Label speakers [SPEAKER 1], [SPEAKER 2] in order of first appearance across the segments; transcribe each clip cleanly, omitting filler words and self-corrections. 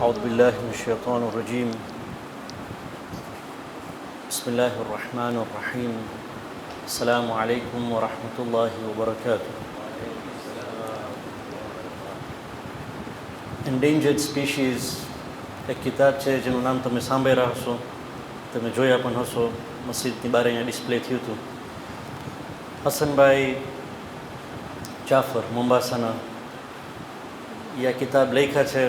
[SPEAKER 1] أعوذ بالله من الشيطان الرجيم. بسم الله الرحمن الرحيم. السلام عليكم ورحمة الله وبركاته. Endangered Species એક કિતાબ છે જેનું નામ તમે સાંભળ્યા હશો, તમે જોયા પણ હશો. મસ્જિદની બહાર અહીંયા ડિસ્પ્લે થયું હતું. હસનભાઈ જાફર મોમ્બાસાના એ આ કિતાબ લખ્યા છે.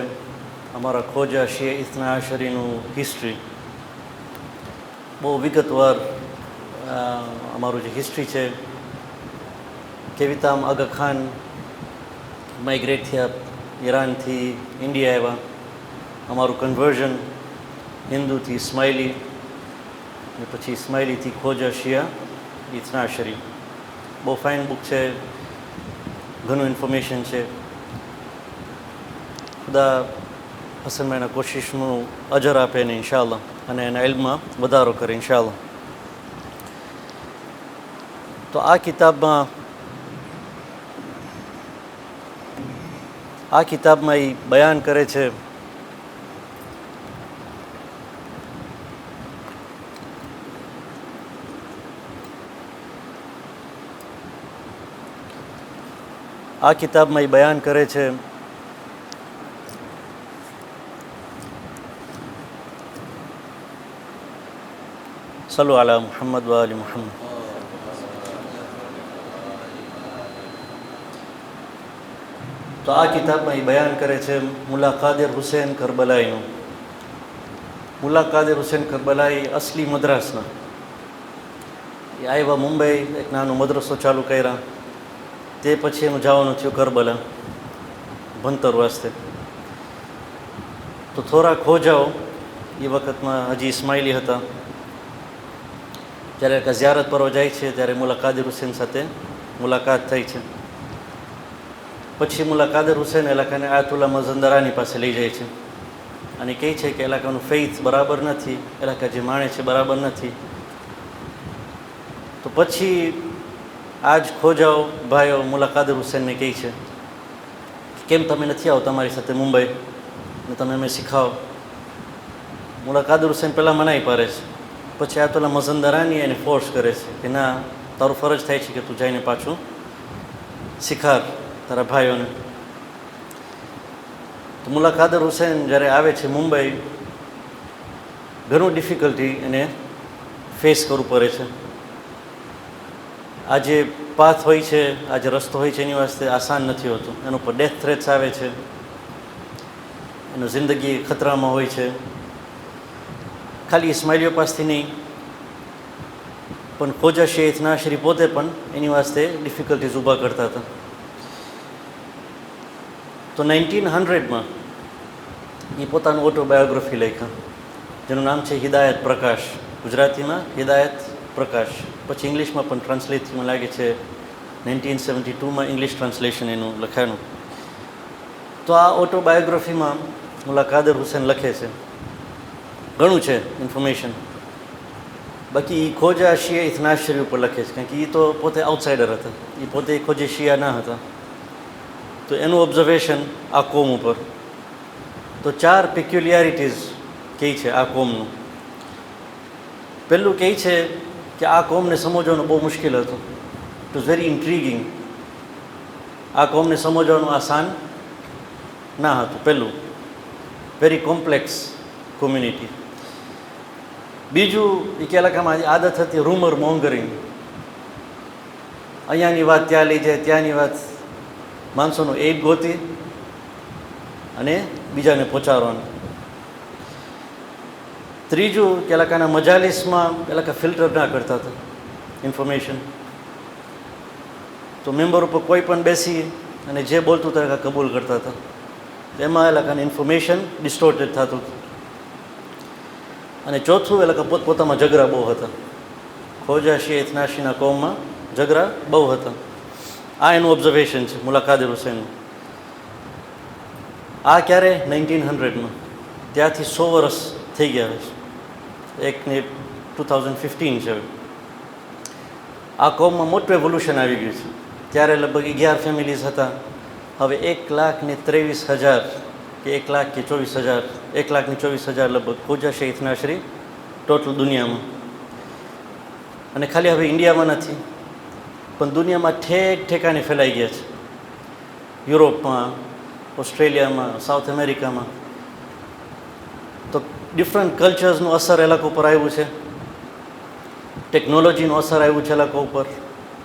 [SPEAKER 1] અમારા ખોજા શિયા ઇથના આશરીનું હિસ્ટ્રી બહુ વિગતવાર અમારું જે હિસ્ટ્રી છે. કેવી રીતે આગા ખાન માઇગ્રેટ થયા, ઈરાનથી ઇન્ડિયા આવ્યા, અમારું કન્વર્ઝન હિન્દુથી ઇસ્માઇલી ને પછી ઇસ્માઇલીથી ખોજા શિયા ઇથના આશરી. બહુ ફાઇન બુક છે, ઘણું ઇન્ફોર્મેશન છે. ખુદા હસનભાઈના કોશિશનું અજર આપે ને ઇન્શાઅલ્લાહ, અને એના ઇલ્મમાં વધારો કરે ઇન્શાઅલ્લાહ. તો આ કિતાબમાં એ બયાન કરે છે સલ્લુ અલા મુહમ્મદ વ આલી મુહમ્મદ. તો આ કિતાબમાં એ બયાન કરે છે મુલ્લા કાદિર હુસૈન કરબલાઈનું. મુલ્લા કાદિર હુસૈન કરબલાઈ અસલી મદ્રાસના. એ આવ્યા મુંબઈ, એક નાનો મદ્રસો ચાલુ કર્યા. તે પછી એનું જવાનું થયું કરબલા ભણતર વાસ્તે. તો થોડા ખોજાઓ એ વખતમાં હજી ઇસ્માઇલી હતા. જ્યારે એક ઝિયારત પર જાય છે ત્યારે મુલ્લા કાદિર હુસૈન સાથે મુલાકાત થઈ છે. પછી મુલ્લા કાદિર હુસૈન એલાકાને આયતુલ્લા મઝંદરાની પાસે લઈ જાય છે અને કહે છે કે એલાકાનું ફેઇથ બરાબર નથી, એલાકા જે માણે છે બરાબર નથી. તો પછી આ જ ખોજાઓ ભાઈઓ મુલ્લા કાદિર હુસૈનને કહે છે કેમ તમે નથી આવો તમારી સાથે મુંબઈ ને તમે અમે શીખાવો. મુલ્લા કાદિર હુસૈન પહેલાં મનાઈ પાડે છે, પછી આયતુલ્લા મઝંદરાની એને ફોર્સ કરે છે કે ના, તારું ફરજ થાય છે કે તું જઈને પાછું શીખાર તારા ભાઈઓને. તો મુલ્લા કાદિર હુસૈન જ્યારે આવે છે મુંબઈ, ઘણું ડિફિકલ્ટી એને ફેસ કરવું પડે છે. આ જે પાથ હોય છે, આ જે રસ્તો હોય છે એની વાસ્તે આસાન નથી હોતું. એના ઉપર ડેથ થ્રેટ્સ આવે છે, એનું જિંદગી ખતરામાં હોય છે. ખાલી ઇસ્માઇલીઓ પાસથી નહીં, પણ ખોજા શિયા ઇથના આશરી પોતે પણ એની વાસ્તે ડિફિકલ્ટીઝ ઊભા કરતા હતા. તો 1900માં એ પોતાનું ઓટોબાયોગ્રાફી લખ્યા જેનું નામ છે હિદાયત પ્રકાશ. ગુજરાતીમાં હિદાયત પ્રકાશ, પછી ઇંગ્લિશમાં પણ ટ્રાન્સલેટ મને લાગે છે 1972માં ઇંગ્લિશ ટ્રાન્સલેશન એનું લખાયેલું. તો આ ઓટોબાયોગ્રાફીમાં મુલ્લા કાદિર હુસૈન લખે છે, ઘણું છે ઇન્ફોર્મેશન. બાકી એ ખોજા શિયા ઇથના આશરી ઉપર લખે છે, કારણ કે એ તો પોતે આઉટસાઇડર હતા, એ પોતે ખોજે શિયા ના હતા. તો એનું ઓબ્ઝર્વેશન આ કોમ ઉપર. તો 4 પેક્યુલિયારિટીઝ કહે છે આ કોમનું. પહેલું કહે છે કે આ કોમને સમજવાનું બહુ મુશ્કેલ હતું. It was very intriguing. આ કોમને સમજવાનું આસાન ના હતું. પહેલું, વેરી કોમ્પ્લેક્સ કોમ્યુનિટી. બીજું, એ ઇલાકામાં આદત હતી રૂમર મોંગરિંગ. અહીંયાની વાત ત્યાં લઈ જાય, ત્યાંની વાત માણસોનું એબ ગોતી અને બીજાને પહોંચાડવાનું. ત્રીજું, કે ઇલાકાના મજાલિસમાં ફિલ્ટર ના કરતા હતા ઇન્ફોર્મેશન. તો મેમ્બર ઉપર કોઈ પણ બેસી અને જે બોલતું હતા કબૂલ કરતા હતા. એમાં ઇલાકાની ઇન્ફોર્મેશન ડિસ્ટોર્ટેડ થતું હતું. અને ચોથું, પોતપોતામાં ઝઘડા બહુ હતા. ખોજા શિયા ઇથના આશરીના કોમમાં ઝઘડા બહુ હતા. આ એનું ઓબ્ઝર્વેશન છે મુલ્લા કાદિર હુસૈનનું. આ ક્યારે? 1900માં. ત્યાંથી 100 વર્ષ થઈ ગયા છે. એકને 2015 છે. આ કોમમાં મોટું એવોલ્યુશન આવી ગયું છે. ત્યારે લગભગ 11 ફેમિલીઝ હતા, હવે 1,23,000 કે 1,24,000 1,24,000 લગભગ ખોજા છે ઇથનાશરી ટોટલ દુનિયામાં. અને ખાલી હવે ઇન્ડિયામાં નથી, પણ દુનિયામાં ઠેક ઠેકાણે ફેલાઈ ગયા છે. યુરોપમાં, ઓસ્ટ્રેલિયામાં, સાઉથ અમેરિકામાં. તો ડિફરન્ટ કલ્ચર્સનું અસર એ લોકો ઉપર આવ્યું છે, ટેકનોલોજીનું અસર આવ્યું છે એ લોકો ઉપર,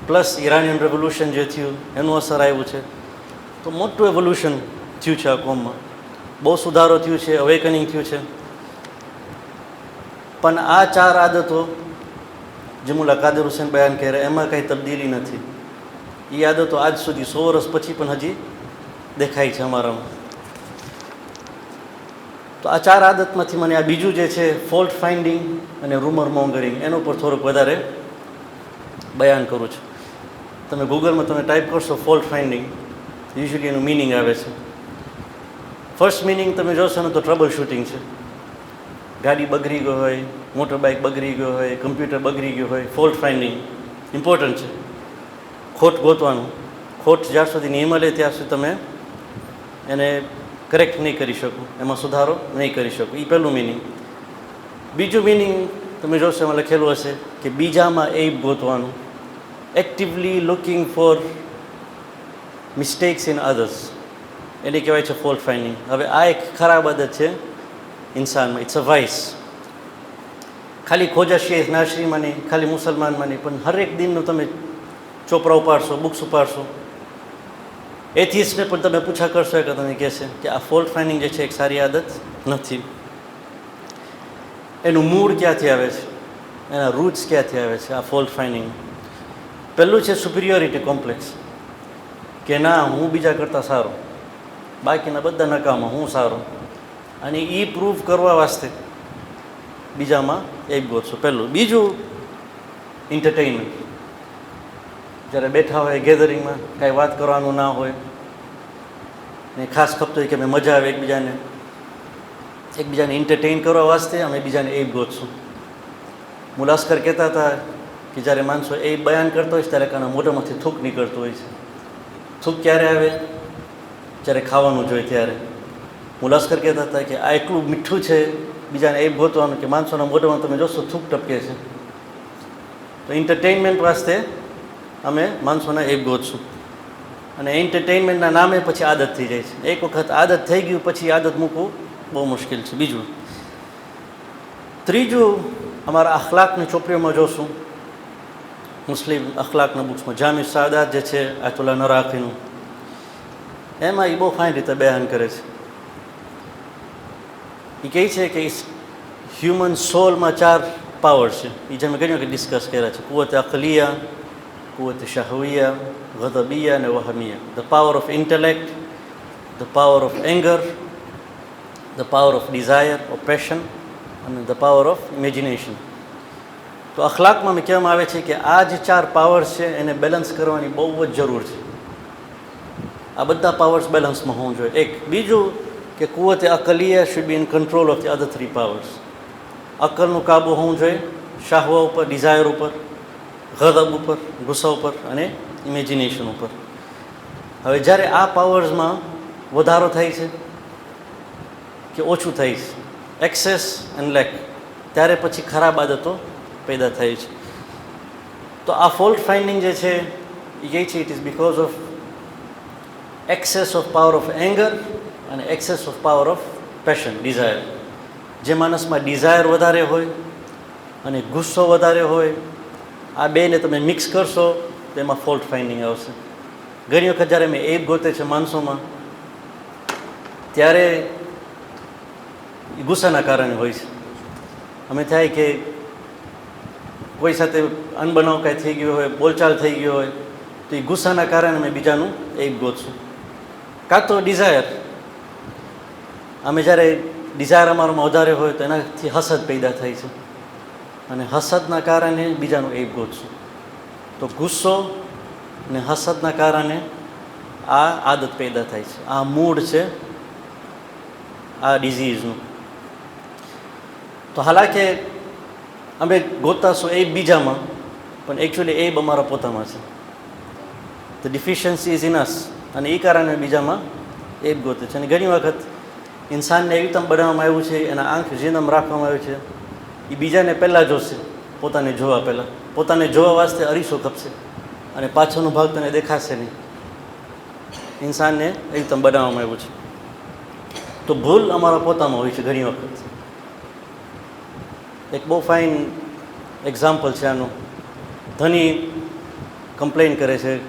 [SPEAKER 1] પ્લસ ઈરાનિયન રેવોલ્યુશન જે થયું એનું અસર આવ્યું છે. તો મોટું એવોલ્યુશન થયું છે આ કોમમાં, બહુ સુધારો થયું છે, અવેકનિંગ થયું છે. પણ આ 4 આદતો જે મુલ્લા કાદર હુસૈન બયાન કરે એમાં કંઈ તબદીલી નથી. એ આદતો આજ સુધી 100 વર્ષ પછી પણ હજી દેખાય છે અમારામાં. તો આ 4 આદતમાંથી મને આ બીજું જે છે ફોલ્ટ ફાઇન્ડિંગ અને રૂમર મોંગરિંગ એના ઉપર થોડુંક વધારે બયાન કરું છું. તમે ગૂગલમાં તમે ટાઈપ કરશો ફોલ્ટ ફાઇન્ડિંગ, યુઝ્યુઅલી એનું મિનિંગ આવે છે. ફર્સ્ટ મિનિંગ તમે જોશો ને તો ટ્રબલ શૂટિંગ છે. ગાડી બગડી ગઈ હોય, મોટર બાઇક બગડી ગયો હોય, કમ્પ્યુટર બગડી ગયું હોય, ફોલ્ટ ફાઇન્ડિંગ ઇમ્પોર્ટન્ટ છે. ખોટ ગોતવાનું, ખોટ જ્યાર સુધી નહીં મળે ત્યાં સુધી તમે એને કરેક્ટ નહીં કરી શકો, એમાં સુધારો નહીં કરી શકો. એ પહેલું મિનિંગ. બીજું મિનિંગ તમે જોશો એમાં લખેલું હશે કે બીજામાં એઇબ ગોતવાનું, actively looking for mistakes in others, એને કહેવાય છે ફોલ્ટ ફાઇન્ડિંગ. હવે આ એક ખરાબ આદત છે ઇન્સાનમાં, ઇટ્સ અ વાઇસ. ખાલી ખોજા શેખ નાશરીમાં નહીં, ખાલી મુસલમાનમાં નહીં, પણ હરેક દિનનું તમે ચોપડા ઉપાડશો, બુક્સ ઉપાડશો, એથિસ્ટને પણ તમે પૂછા કરશો કે તમે કહેશે કે આ ફોલ્ટ ફાઇન્ડિંગ જે છે એક સારી આદત નથી. એનું મૂળ ક્યાંથી આવે છે, એના રૂટ્સ ક્યાંથી આવે છે આ ફોલ્ટ ફાઇન્ડિંગ? પહેલું છે સુપિરિયોરિટી કોમ્પ્લેક્સ, કે ના હું બીજા કરતાં સારો, બાકીના બધા નકામા, હું સારો. અને એ પ્રૂવ કરવા વાસ્તે બીજામાં એક ગોતશો પહેલું. બીજું એન્ટરટેઇનમેન્ટ. જ્યારે બેઠા હોય ગેધરિંગમાં, કાંઈ વાત કરવાનું ના હોય ને ખાસ ખપતો હોય કે અમે મજા આવે એકબીજાને એન્ટરટેઇન કરવા વાસ્તે અમે બીજાને એ ગોતશું. મુલાસ્કર કહેતા હતા કે જ્યારે માણસો એ બયાન કરતો હોય છે ત્યારે કાના મોઢામાંથી થૂક નીકળતું હોય છે. થૂક ક્યારે આવે? જ્યારે ખાવાનું જોઈએ ત્યારે. મુલાસ્કર કહેતા હતા કે આ એટલું મીઠું છે બીજાને એ ગોતવાનું કે માણસોના મોઢામાં તમે જોશો થૂક ટપકે છે. તો એન્ટરટેઇનમેન્ટ વાસ્તે અમે માણસોના એ ગોતશું. અને એન્ટરટેઇનમેન્ટના નામે પછી આદત થઈ જાય છે. એક વખત આદત થઈ ગયું પછી આદત મૂકવું બહુ મુશ્કેલ છે. બીજું. ત્રીજું, અમારા અખલાકની ચોપડીઓમાં જોશું, મુસ્લિમ અખલાકના બુક્સમાં જામી સાદાત જે છે આયતુલ્લાહ નરાકીનું, એમાં એ બહુ ફાઇન રીતે બયાન કરે છે. એ કહે છે કે હ્યુમન સોલમાં 4 પાવર છે. એ જે મેં ઘણી વખત ડિસ્કસ કર્યા છે: કુવત અકલિયા, કુવત શાહવિયા, ગદબિયા અને વહમિયા. The power of intellect, the power of anger, the power of desire of passion અને ધ પાવર ઓફ ઇમેજિનેશન. તો અખલાકમાં મેં કહેવામાં આવે છે કે આ જે 4 પાવર્સ છે એને બેલેન્સ કરવાની બહુ જ જરૂર છે. આ બધા પાવર્સ બેલેન્સમાં હોવું જોઈએ. એક. બીજું કે કુવત અકલિયા should be in control of the other 3 powers. અકલનું કાબુ હોવું જોઈએ શાહવા ઉપર, ડિઝાયર ઉપર, ગદબ ઉપર, ગુસ્સા ઉપર અને ઇમેજિનેશન ઉપર. હવે જ્યારે આ પાવર્સમાં વધારો થાય છે કે ઓછું થાય છે, એક્સેસ એન્ડ લેક, ત્યારે પછી ખરાબ આદતો પેદા થાય છે. તો આ ફોલ્ટ ફાઇન્ડિંગ જે છે એ કહે છે it is because of excess of power of anger અને excess of power of passion, desire. જે માણસમાં ડિઝાયર વધારે હોય અને ગુસ્સો વધારે હોય, આ બેને તમે મિક્સ કરશો તો એમાં ફોલ્ટ ફાઇન્ડિંગ આવશે. ઘણી વખત જ્યારે મેં એબ ગોતે છે માણસોમાં, ત્યારે ગુસ્સાના કારણે હોય છે. અમે થાય કે કોઈ સાથે અનબનાવ કાંઈ થઈ ગયો હોય, બોલચાલ થઈ ગયો હોય, તો એ ગુસ્સાના કારણે અમે બીજાનું એબ ગોતશું. કાં તો ડિઝાયર, અમે જ્યારે ડિઝાયર અમારામાં વધારે હોય તો એનાથી હસદ પેદા થાય છે અને હસદના કારણે બીજાનું એબ ગોતશું. તો ગુસ્સો ને હસદના કારણે આ આદત પેદા થાય છે. આ મૂળ છે આ ડિઝીઝનું. તો હાલાકે અમે ગોતાશું એ બીજામાં, પણ એકચ્યુઅલી એ અમારા પોતામાં છે. ધ ડિફિશિયન્સી ઇઝ ઇન અસ, અને એ કારણે બીજામાં એ ગોતે છે. અને ઘણી વખત ઇન્સાનને એવી તમ બનાવવામાં આવ્યું છે, એના આંખ જીનમ રાખવામાં આવ્યું છે, એ બીજાને પહેલાં જોશે, પોતાને જોવા પહેલાં. પોતાને જોવા વાસ્તે અરીસો ખપશે અને પાછળનો ભાગ તને દેખાશે નહીં. ઇન્સાનને એવી તમ બનાવવામાં આવ્યું છે. તો ભૂલ અમારા પોતામાં હોય છે ઘણી વખત. એક બહુ ફાઇન એક્ઝામ્પલ છે આનું. ધની કમ્પ્લેન કરે છે,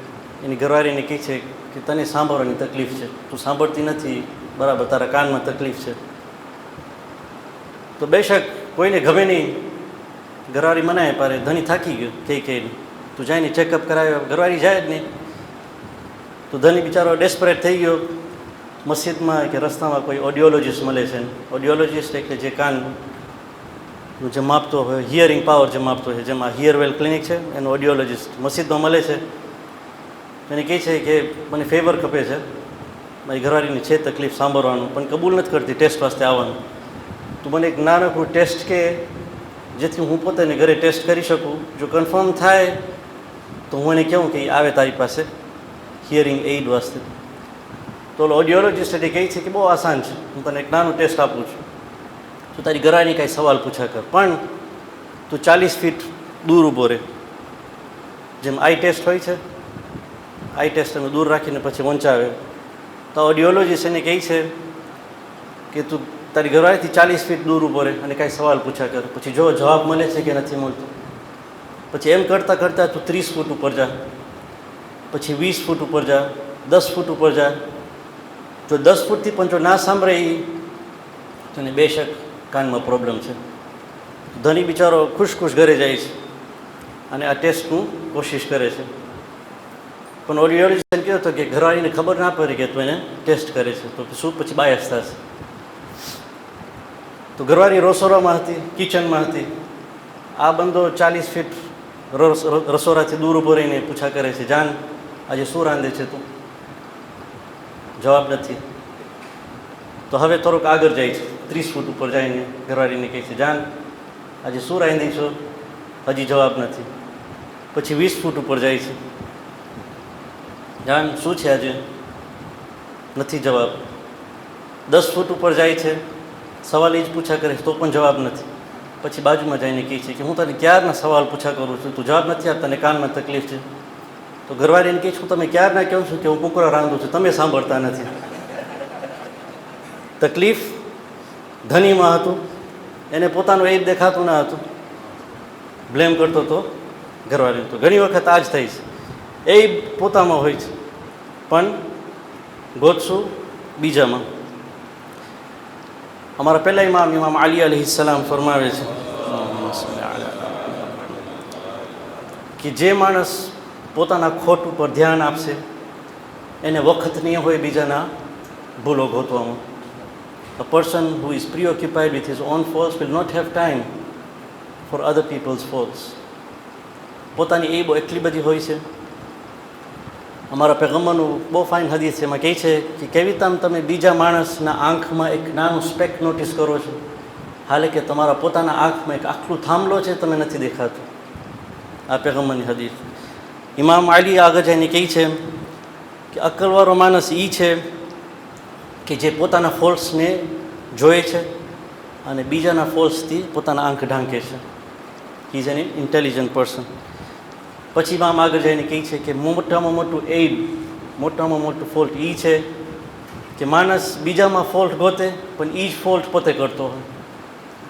[SPEAKER 1] એની ઘરવાળીને કહે છે કે તને સાંભળવાની તકલીફ છે, તું સાંભળતી નથી બરાબર, તારા કાનમાં તકલીફ છે. તો બેશક કોઈને ગમે નહીં, ઘરવાળી મનાય પારે, ધની થાકી ગયો કહીને, તું જઈને ચેકઅપ કરાવ્યો, ઘરવાળી જાય જ નહીં. તો ધની બિચારો ડેસ્પરેટ થઈ ગયો. મસ્જિદમાં કે રસ્તામાં કોઈ ઓડિયોલોજીસ્ટ મળે છે. ઓડિયોલોજીસ્ટ એટલે જે કાનનું જે માપતો હોય, હિયરિંગ પાવર જે માપતો હોય, જેમાં હિયરવેલ ક્લિનિક છે, એનો ઓડિયોલોજીસ્ટ મસ્જિદમાં મળે છે. એને કહે છે કે મને ફેવર ખપે છે, મારી ઘરવાળીની છે તકલીફ સાંભળવાનું, પણ કબૂલ નથી કરતી ટેસ્ટ વાસ્તે આવવાનું. તું મને એક નાનકડું ટેસ્ટ કે જેથી હું પોતાને ઘરે ટેસ્ટ કરી શકું. જો કન્ફર્મ થાય તો હું એને કહું કે આવે તારી પાસે હિયરિંગ એઇડ વાસ્તે. તો ઓડિયોલોજીસ્ટ એટલે કહે છે કે બહુ આસાન છે, હું તને એક નાનું ટેસ્ટ આપું છું, તું તારી ઘરવાળીની કાંઈ સવાલ પૂછા કર, પણ તું 40 ફીટ દૂર ઊભો રહે. જેમ આઈ ટેસ્ટ હોય છે, આઈ ટેસ્ટ તમે દૂર રાખીને પછી વંચાવે. તો ઓડિયોલોજીસ્ટ એને કહે છે કે તું તારી ઘરવાળીથી 40 ફીટ દૂર ઊભો રહે અને કાંઈ સવાલ પૂછા કર. પછી જો જવાબ મળે છે કે નથી મળતો, પછી એમ કરતાં કરતાં તું 30 ફૂટ ઉપર જા, પછી 20 ફૂટ ઉપર જા, 10 ફૂટ ઉપર જા. જો 10 ફૂટથી પણ જો ના સાંભળે એ, તને બેશક કાનમાં પ્રોબ્લેમ છે. ધની બિચારો ખુશ ખુશ ઘરે જાય છે અને આ ટેસ્ટનું કોશિશ કરે છે. પણ ઓડિયોલોજીસ્ટ કહ્યો હતો કે ઘરવાળીને ખબર ના પડી કે તું એને ટેસ્ટ કરે છે, તો શું પછી બાયસ થશે. તો ઘરવાળી રસોડામાં હતી, કિચનમાં હતી. આ બંદો 40 ફીટ રસોડાથી દૂર ઊભો રહીને પૂછા કરે છે, જાન આજે શું રાંધે છે તું? જવાબ નથી. તો હવે થોડુંક આગળ જાય છે, 30 ફૂટ ઉપર જઈને ઘરવાળીને કહે છે, જાન આજે શું રાંધી છો? હજી જવાબ નથી. પછી 20 ફૂટ ઉપર જાય છે, જાન શું છે આજે? નથી જવાબ. 10 ફૂટ ઉપર જાય છે, સવાલ એ જ પૂછા કરે તો પણ જવાબ નથી. પછી બાજુમાં જઈને કહે છે કે હું તને ક્યારના સવાલ પૂછા કરું છું, તું જવાબ નથી આપતા, તને કાનમાં તકલીફ છે. તો ઘરવાળીને કહે છું તમે ક્યારના કહો છો કે હું કુકરા રાંધું છું, તમે સાંભળતા નથી. તકલીફ ધનીમાં હતું, એને પોતાનું એ જ દેખાતું ના હતું, બ્લેમ કરતો હતો ઘરવાળી. તો ઘણી વખત આ જ થઈ છે, એ પોતામાં હોય છે પણ ગોતશું બીજામાં. અમારા પહેલા ઇમામ અલી અલૈહિસ્સલામ ફરમાવે છે કે જે માણસ પોતાના ખોટ ઉપર ધ્યાન આપશે એને વખત નહીં હોય બીજાના ભૂલો ગોતવામાં. A person who is preoccupied with his own faults will not have time for other people's faults. પોતાની એ બહુ એટલી બધી હોય છે. અમારા પૈગંબરનું બહુ ફાઇન હદીસ છે, એમાં કહે છે કે કેવી રીતે તમે બીજા માણસના આંખમાં એક નાનું સ્પેક નોટિસ કરો છો, હાલે કે તમારા પોતાના આંખમાં એક આખલું થાંભલો છે, તમે નથી દેખાતું. આ પૈગંબરની હદીસ. ઇમામ અલી આગળ જઈને કહે છે કે અક્કલવાળો માણસ એ છે કે જે પોતાના ફોલ્ટ્સને જોએ છે અને બીજાના ફોલ્ટ્સથી પોતાના આંખ ઢાંકે છે. He is an intelligent person. પછી આમ આગળ જઈને કહે છે કે મોટામાં મોટું એઇબ, મોટામાં મોટું ફોલ્ટ એ છે કે માણસ બીજામાં ફોલ્ટ ગોતે પણ એ જ ફોલ્ટ પોતે કરતો હોય.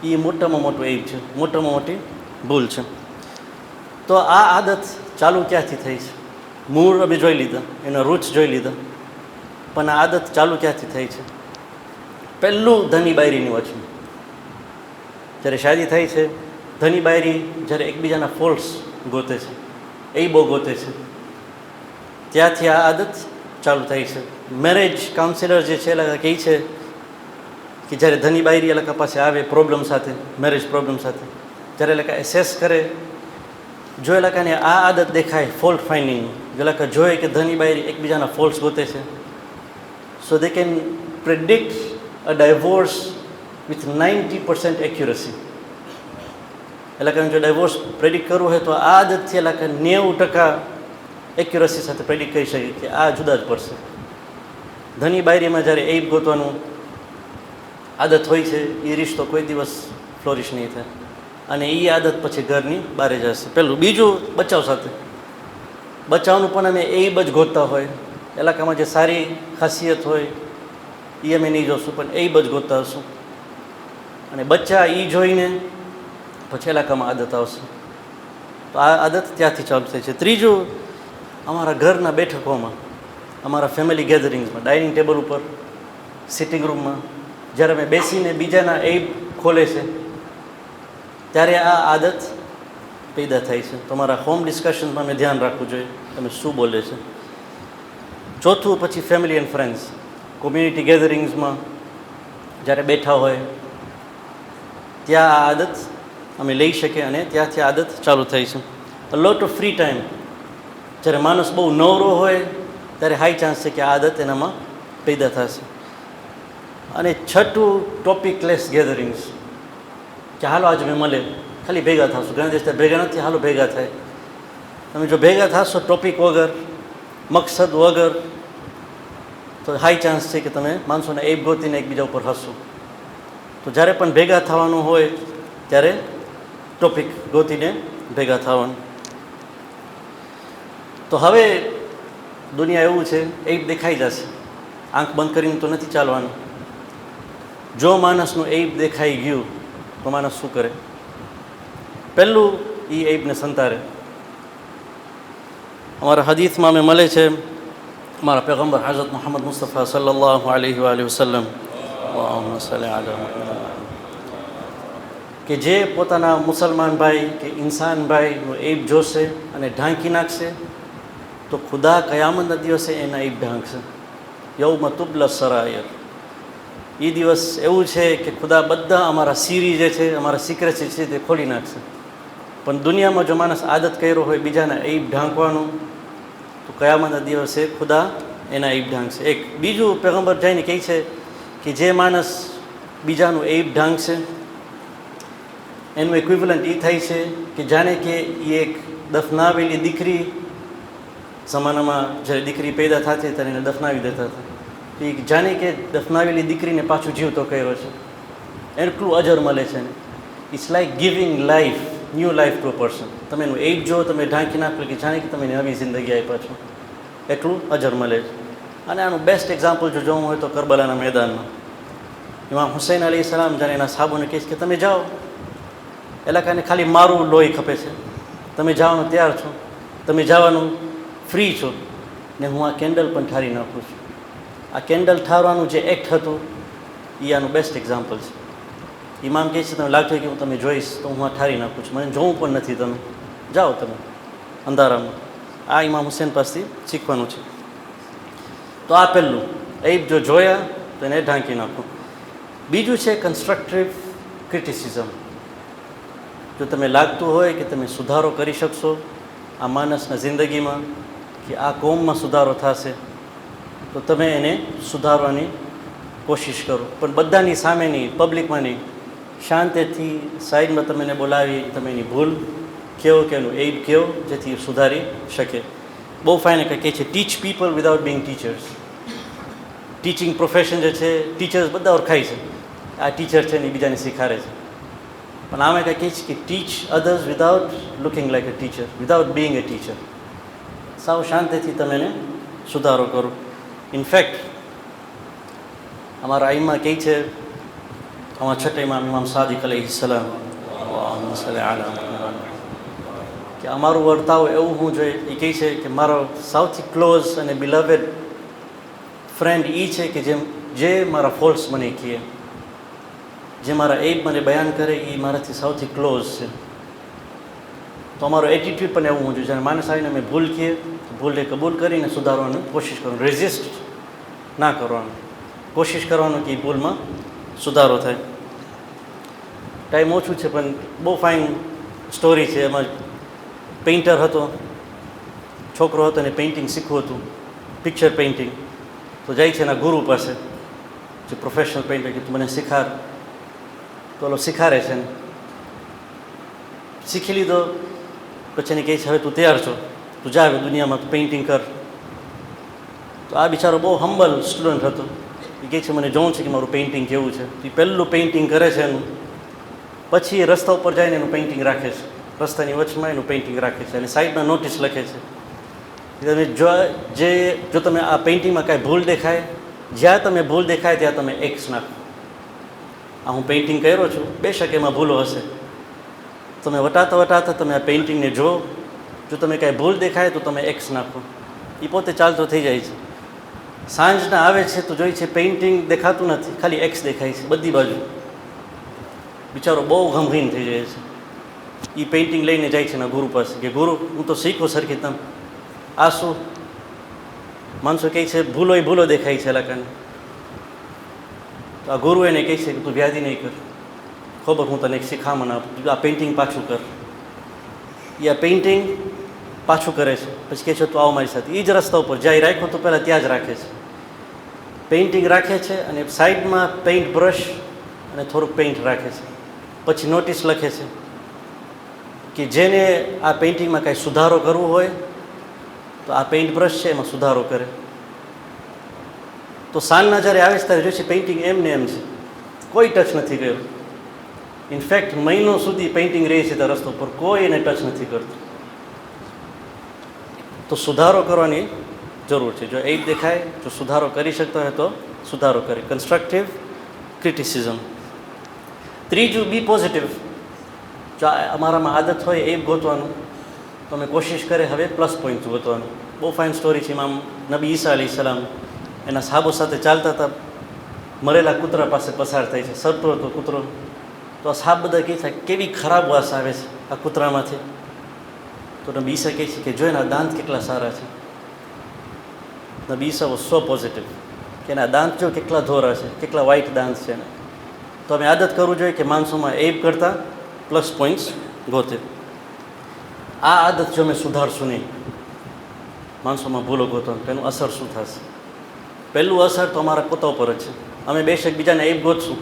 [SPEAKER 1] એ મોટામાં મોટું એઇબ છે, મોટામાં મોટી ભૂલ છે. તો આ આદત ચાલુ ક્યાંથી થઈ છે? મૂળ અમે જોઈ લીધા, એના રૂટ્સ જોઈ લીધા, પણ આ આદત ચાલુ ક્યાંથી થઈ છે? પહેલું ધની બાયરીની વચમાં જ્યારે શાદી થાય છે, ધની બાયરી જ્યારે એકબીજાના ફોલ્ટ્સ ગોતે છે, એ બહુ ગોતે છે, ત્યાંથી આ આદત ચાલુ થાય છે. મેરેજ કાઉન્સિલર જે છે એ કહે છે કે જ્યારે ધની બાયરી એ લોકો પાસે આવે પ્રોબ્લેમ સાથે, મેરેજ પ્રોબ્લેમ સાથે, જ્યારે એ લોકો એસેસ કરે, જો એ લોકોને આ આદત દેખાય ફોલ્ટ ફાઇન્ડિંગ, જે લોકો જોઈએ કે ધની બાયરી એકબીજાના ફોલ્ટ્સ ગોતે છે, so they can predict a divorce with 90% accuracy. એ લોકોને જો ડાયવોર્સ પ્રેડિક્ટ કરવું હોય તો આ આદતથી એ લોકો 90% એક્યુરસી સાથે પ્રેડિક્ટ કરી શકે કે આ જુદા જ પડશે. ધની બાયરીમાં જ્યારે એઇબ ગોતવાનું આદત હોય છે એ રિશ્તો કોઈ દિવસ ફ્લોરિશ નહીં થાય, અને એ આદત પછી ઘરની બહાર જશે. પહેલું. બીજું, બચાવ સાથે. બચાવનું પણ અમે એબ જ ગોતતા હોય, ઇલાકામાં જે સારી ખાસિયત હોય એ અમે નહીં જોશું, પણ એબ જ ગોતતા હશું, અને બચ્ચા એ જોઈને પછી ઇલાકામાં આદત આવશે. તો આ આદત ત્યાંથી ચાલુ થાય છે. ત્રીજું, અમારા ઘરના બેઠકોમાં, અમારા ફેમિલી ગેધરિંગ્સમાં, ડાઇનિંગ ટેબલ ઉપર, સિટિંગ રૂમમાં જ્યારે અમે બેસીને બીજાના એબ ખોલે છે ત્યારે આ આદત પેદા થાય છે. તમારા હોમ ડિસ્કશનમાં અમે ધ્યાન રાખવું જોઈએ તમે શું બોલે છે. ચોથું, પછી ફેમિલી એન્ડ ફ્રેન્ડ્સ, કોમ્યુનિટી ગેધરિંગ્સમાં જ્યારે બેઠા હોય ત્યાં આ આદત અમે લઈ શકીએ અને ત્યાંથી આદત ચાલુ થઈ છે. અ લોટ ઓફ ફ્રી ટાઈમ, જ્યારે માણસ બહુ નવરો હોય ત્યારે હાઈ ચાન્સ છે કે આ આદત એનામાં પેદા થશે. અને છઠ્ઠું, ટોપિકલેસ ગેધરિંગ્સ, કે હાલો આજે મેં મળે, ખાલી ભેગા થશો. ઘણા દિવસ ભેગા નથી, હાલો ભેગા થાય. તમે જો ભેગા થશો ટોપિક વગર, મકસદ વગર, તો હાઈ ચાન્સ છે કે તમે માણસોને એબ ગોતીને એકબીજા ઉપર હશો. તો જ્યારે પણ ભેગા થવાનું હોય ત્યારે ટોપિક ગોતીને ભેગા થવાનું. તો હવે દુનિયા એવું છે, એબ દેખાઈ જશે, આંખ બંધ કરીને તો નથી ચાલવાનું. જો માણસનું એબ દેખાઈ ગયું તો માણસ શું કરે? પહેલું, એ એબને સંતારે. અમારા હદીથમાં અમે મળે છે, અમારા પૈગમ્બર હઝરત મુહમ્મદ મુસ્તફા સલ્લલ્લાહુ અલૈહિ વસલ્લમ કે જે પોતાના મુસલમાન ભાઈ કે ઇન્સાન ભાઈનું એબ જોશે અને ઢાંકી નાખશે તો ખુદા કયામતના દિવસે એના એબ ઢાંકશે. યૌમ તુબલા સરાયર, એ દિવસ એવું છે કે ખુદા બધા અમારા સીરી જે છે, અમારા સિક્રેટ છે તે ખોલી નાખશે. પણ દુનિયામાં જો માણસ આદત કર્યો હોય બીજાના એબ ઢાંકવાનું તો કયામતના દિવસે ખુદા એના એબ ઢાંકશે. એક. બીજું, પૈગમ્બર જઈને કહે છે કે જે માણસ બીજાનું એબ ઢાંકશે એનું ઇક્વિવલન્ટ એ થાય છે કે જાણે કે એ એક દફનાવેલી દીકરી, જમાનામાં જ્યારે દીકરી પેદા થતી ત્યારે એને દફનાવી દેતા હતા, એ જાણે કે દફનાવેલી દીકરીને પાછું જીવતો કર્યો છે, એટલું અજર મળે છે. It's like giving life, new life to a person. તમે એનું એબ જો, તમે ઢાંકી નાખો કે જાણે કે તમે નવી જિંદગી આપ્યા છો, એટલું અજર મળે છે. અને આનું બેસ્ટ એક્ઝામ્પલ જો જોવું હોય તો કરબલાના મેદાનમાં ઇમામ હુસૈન અલી સલામ જ્યારે એના સાહેબોને કહે છે કે તમે જાઓ, એલાકાને ખાલી મારું લોહી ખપે છે, તમે જવાનું તૈયાર છો, તમે જવાનું ફ્રી છો, ને હું આ કેન્ડલ પણ ઠારી નાખું છું. આ કેન્ડલ ઠારવાનું જે એક્ટ હતું એ આનું બેસ્ટ એક્ઝામ્પલ છે. ઇમામ કહે છે તમે લાગતું હોય કે હું તમે જોઈશ તો હું આ ઠારી નાખું છું, મને જોવું પણ નથી, તમે જાઓ તમે અંધારામાં. આ ઇમામ હુસૈન પાસેથી શીખવાનું છે. તો આ પહેલું, એબ જો જોયા તો એને ઢાંકી નાખો. બીજું છે કન્સ્ટ્રક્ટિવ ક્રિટિસિઝમ. જો તમે લાગતું હોય કે તમે સુધારો કરી શકશો આ માણસના જિંદગીમાં, કે આ કોમમાં સુધારો થશે, તો તમે એને સુધારવાની કોશિશ કરો. પણ બધાની સામે નહીં, પબ્લિકમાં નહીં, શાંતિથી સાઈડમાં તમે એને બોલાવી તમે એની ભૂલ કહો કે એનું એબ કહો, જેથી સુધારી શકે. બહુ ફાઇન કહે છે teach people without being teachers. Teaching profession જે છે, ટીચર્સ બધા ઓળખાય છે, આ ટીચર છે ને એ બીજાને શીખાડે છે. પણ આમાં કંઈ કહે છે કે teach others without looking like a teacher, without being a teacher. સાવ શાંતિથી તમે એને સુધારો કરો. ઇનફેક્ટ અમારા આઈમાં કહે છે, અમારા છઠ્ઠા ઇમામ ઇમામ સાદિક અલૈહિસ્સલામ કે અમારું વર્તાવ એવું હું જોઈએ, એ કહે છે કે મારો સૌથી ક્લોઝ અને બિલવેડ ફ્રેન્ડ એ છે કે જે મારા ફોલ્ટ્સ મને કહે, જે મારા એબ મને બયાન કરે, એ મારાથી સૌથી ક્લોઝ છે. તો અમારો એટીટ્યૂડ પણ એવું હું જોઈએ, જ્યારે માણસ આવીને અમે ભૂલ કહીએ તો ભૂલને કબૂલ કરીને સુધારવાની કોશિશ કરવાનું, રેઝિસ્ટ ના કરવાનું, કોશિશ કરવાનું કે એ ભૂલમાં સુધારો થાય. ટાઈમ ઓછું છે પણ બહુ ફાઇન સ્ટોરી છે. એમાં પેઇન્ટર હતો, છોકરો હતો, એને પેઇન્ટિંગ શીખવું હતું, પિક્ચર પેઇન્ટિંગ. તો જાય છે એના ગુરુ પાસે, જે પ્રોફેશનલ પેઇન્ટર, કે તું મને શીખાડ. તો ઓલો શીખાડે છે ને, શીખી લીધો પછી એને કહે છે હવે તું તૈયાર છો, તું જા હવે દુનિયામાં તું પેઇન્ટિંગ કર. તો આ બિચારો બહુ હમ્બલ સ્ટુડન્ટ હતો, એ કહે છે મને જોવું છે કે મારું પેઇન્ટિંગ કેવું છે. તો એ પહેલું પેઇન્ટિંગ કરે છે એનું, પછી એ રસ્તા ઉપર જઈને એનું પેઇન્ટિંગ રાખે છે, રસ્તાની વચમાં એનું પેઇન્ટિંગ રાખે છે અને સાઈડમાં નોટિસ લખે છે. તમે જો તમે આ પેઇન્ટિંગમાં કાંઈ ભૂલ દેખાય, જ્યાં તમે ભૂલ દેખાય ત્યાં તમે એક્સ નાખો. આ હું પેઇન્ટિંગ કર્યો છું, બેશક એમાં ભૂલો હશે, તમે વટાતા વટાતા તમે આ પેઇન્ટિંગને જો તમે કાંઈ ભૂલ દેખાય તો તમે એક્સ નાખો. એ પોતે ચાલતો થઈ જાય છે. સાંજના આવે છે તો જોઈ છે પેઇન્ટિંગ દેખાતું નથી, ખાલી એક્સ દેખાય છે બધી બાજુ. બિચારો બહુ ગમગીન થઈ જાય છે. એ પેઇન્ટિંગ લઈને જાય છે એના ગુરુ પાસે કે ગુરુ હું તો શીખો સરખી તમે આ શું? માણસો કહે છે ભૂલો એ ભૂલો દેખાય છે લાકાને. તો આ ગુરુ એને કહે છે કે તું વ્યાધિ નહીં કર, ખબર હું તને એક શીખામણ આપું, આ પેઇન્ટિંગ પાછું કર. એ આ પેઇન્ટિંગ પાછું કરે છે, પછી કહે છે તું આવો મારી સાથે. એ જ રસ્તા ઉપર જાય રાખ્યો તો પહેલાં ત્યાં જ રાખે છે, પેઇન્ટિંગ રાખે છે અને સાઈડમાં પેઇન્ટ બ્રશ અને થોડુંક પેઇન્ટ રાખે છે. પછી નોટિસ લખે છે કે જેને આ પેઇન્ટિંગમાં કાંઈ સુધારો કરવો હોય તો આ પેઇન્ટ બ્રશ છે એમાં સુધારો કરે. તો સાંજના જ્યારે આવે છે ત્યારે જોઈશે પેઇન્ટિંગ એમને એમ છે, કોઈ ટચ નથી કર્યો. ઇનફેક્ટ મહિનો સુધી પેઇન્ટિંગ રહે છે ત્યાં રસ્તો પર, કોઈ એને ટચ નથી કરતું. તો સુધારો કરવાની જરૂર છે. જો એ દેખાય, જો સુધારો કરી શકતો હોય તો સુધારો કરે. Constructive criticism. ત્રીજું બી પોઝિટિવ. જો અમારામાં આદત હોય એ ગોતવાનું, તો અમે કોશિશ કરે હવે પ્લસ પોઈન્ટ ગોતવાનું. બહુ ફાઇન સ્ટોરી છે. ઇમામ નબી ઈસા અલૈહિસ્સલામ એના સાહબો સાથે ચાલતા હતા, મરેલા કૂતરા પાસે પસાર થાય છે, સરતો હતો કૂતરો. તો આ સાહબ બધા કહે છે કેવી ખરાબ વાસ આવે છે આ કૂતરામાંથી. તો નબી ઈસા કહે છે કે જો એના દાંત કેટલા સારા છે. નબી ઈસા વોઝ સો પોઝિટિવ કે એના દાંત જો કેટલા ધોરા છે, કેટલા વ્હાઇટ દાંત છે એને. તો અમે આદત કરવું જોઈએ કે માણસોમાં એબ કરતાં પ્લસ પોઈન્ટ્સ ગોતે. આ આદત જો અમે સુધારશું નહીં, માણસોમાં ભૂલો ગોતવાનું, તો એનું અસર શું થશે? પહેલું અસર તો અમારા પોતા ઉપર જ છે. અમે બેશક બીજાને એબ ગોતશું,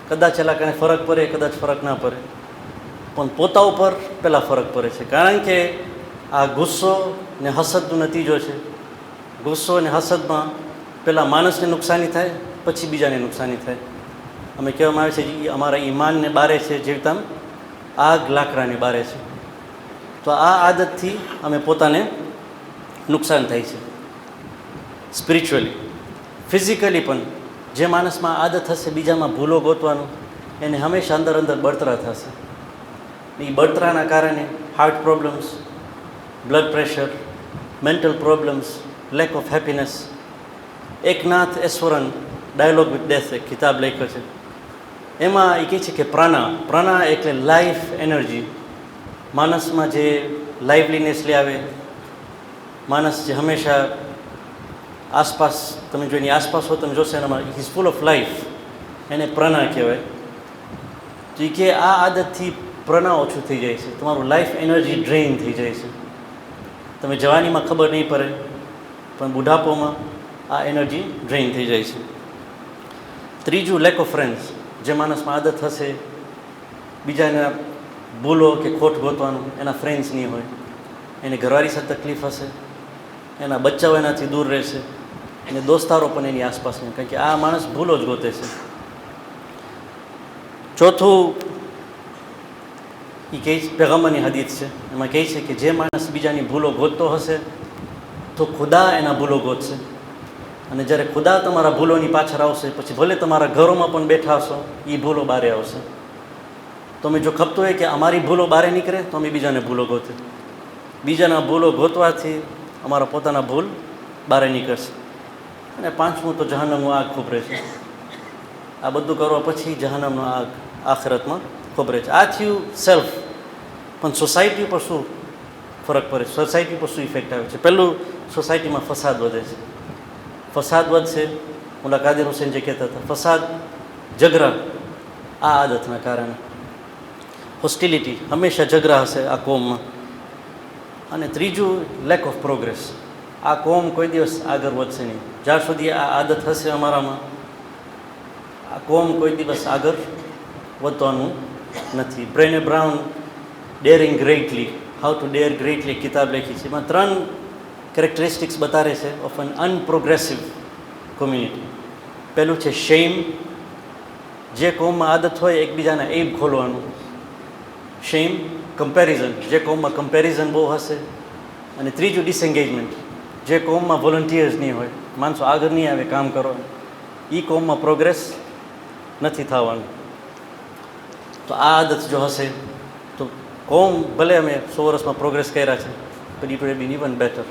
[SPEAKER 1] કદાચ એલા કાંઈ ફરક પડે, કદાચ ફરક ના પડે, પણ પોતા ઉપર પહેલાં ફરક પડે છે. કારણ કે આ ગુસ્સો ને હસદનો નતીજો છે. ગુસ્સો અને હસદમાં પહેલાં માણસને નુકસાની થાય, પછી બીજાને નુકસાની થાય. અમે કહેવામાં આવે છે કે અમારા ઈમાનને બારે છે જેવી આગ લાકડાને બારે છે. તો આ આદતથી અમે પોતાને નુકસાન થાય છે, સ્પિરિચ્યુઅલી, ફિઝિકલી પણ. જે માણસમાં આદત હશે બીજામાં ભૂલો ગોતવાનું, એને હંમેશા અંદર અંદર બળતરા થશે. એ બળતરાના કારણે heart problems, blood pressure, mental problems, lack of happiness. Eknath Easwaran dialogue with death એક કિતાબ લખ્યો છે. એમાં એ કહે છે કે પ્રાણા એટલે લાઈફ એનર્જી. માણસમાં જે લાઇવલીનેસ લઈ આવે, માણસ જે હંમેશા આસપાસ, તમે જો એની આસપાસ હો તમે જોશો એનામાં ઇઝ ફૂલ ઓફ લાઈફ, એને પ્રાણા કહેવાય. તો એ કે આ આદતથી પ્રાણા ઓછું થઈ જાય છે, તમારું લાઈફ એનર્જી ડ્રેઇન થઈ જાય છે. તમે જવાનીમાં ખબર નહીં પડે, પણ બુઢાપોમાં આ એનર્જી ડ્રેઇન થઈ જાય છે. ત્રીજું લેક ઓફ ફ્રેન્ડ્સ. જે માણસમાં આદત હશે બીજાના ભૂલો કે ખોટ ગોતવાનું, એના ફ્રેન્ડ્સ નહીં હોય, એને ઘરવાળી સાથે તકલીફ હશે, એના બચ્ચાઓ એનાથી દૂર રહેશે, એને દોસ્તારો પણ એની આસપાસ નહીં, કારણ કે આ માણસ ભૂલો જ ગોતે છે. ચોથું એ કહે છે, પેગમ્બરની હદીસ છે, એમાં કહે છે કે જે માણસ બીજાની ભૂલો ગોતતો હશે તો ખુદા એના ભૂલો ગોતશે. અને જ્યારે ખુદા તમારા ભૂલોની પાછળ આવશે, પછી ભલે તમારા ઘરોમાં પણ બેઠા હશો, એ ભૂલો બહાર આવશે. તો અમે જો ખપતું હોય કે અમારી ભૂલો બહાર નીકળે, તો અમે બીજાને ભૂલો ગોતે. બીજાના ભૂલો ગોતવાથી અમારા પોતાના ભૂલ બહાર નીકળશે. અને પાંચમું તો જહન્નમનું આગ ખોભરે છે. આ બધું કરવા પછી જહન્નમનો આગ આખિરતમાં ખોભરે છે. આ થયું સેલ્ફ. પણ સોસાયટી ઉપર શું ફરક પડે, સોસાયટી પર શું ઇફેક્ટ આવે છે? પહેલું, સોસાયટીમાં ફસાદ વધે છે. ફસાદ વધશે. મુલા કાદિર હુસેન જે કહેતા હતા, ફસાદ, ઝઘડા, આ આદતના કારણે. હોસ્ટિલિટી, હંમેશા ઝઘડા હશે આ કોમમાં. અને ત્રીજું, લેક ઓફ પ્રોગ્રેસ. આ કોમ કોઈ દિવસ આગળ વધશે નહીં. જ્યાં સુધી આ આદત હશે અમારામાં, આ કોમ કોઈ દિવસ આગળ વધવાનું નથી. બ્રેને brown daring greatly, how to der greatly કિતાબ લખી છે. એમાં 3 કેરેક્ટરિસ્ટિક્સ બતાવે છે ઓફ એન અનપ્રોગ્રેસિવ કોમ્યુનિટી. પહેલું છે શેમ. જે કોમમાં આદત હોય એકબીજાના એબ ખોલવાનું. શેમ. કમ્પેરિઝન. જે કોમમાં કમ્પેરિઝન બહુ હશે. અને ત્રીજું ડિસએન્ગેજમેન્ટ. જે કોમમાં વોલન્ટિયર્સ નહીં હોય, માણસો આગળ નહીં આવે કામ કરો, એ કોમમાં પ્રોગ્રેસ નથી થવાનું. તો આ આદત જો હશે તો કોમ ભલે અમે 100 વર્ષમાં પ્રોગ્રેસ કર્યા છે, પણ it will be even better.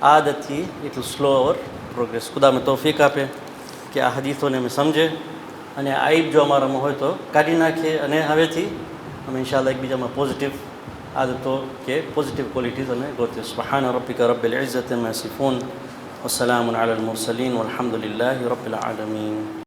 [SPEAKER 1] આ આદતથી it will slow our progress. ખુદા અમે તૌફીક આપે કે આ હદીસોને અમે સમજે અને આઈબ જો અમારામાં હોય તો કાઢી નાખીએ, અને હવેથી અમે ઇન્શાઅલ્લાહ એકબીજામાં પોઝિટિવ આદતો કે પોઝિટિવ ક્વોલિટીઝ અમે ગોતીએ. સુબ્હાન રબ્બિકા રબ્બિલ ઇઝ્ઝતિ અમ્મા યસિફૂન વસ્સલામુન અલલ મુરસલીન વલ્હમ્દુલિલ્લાહિ રબ્બિલ આલમીન.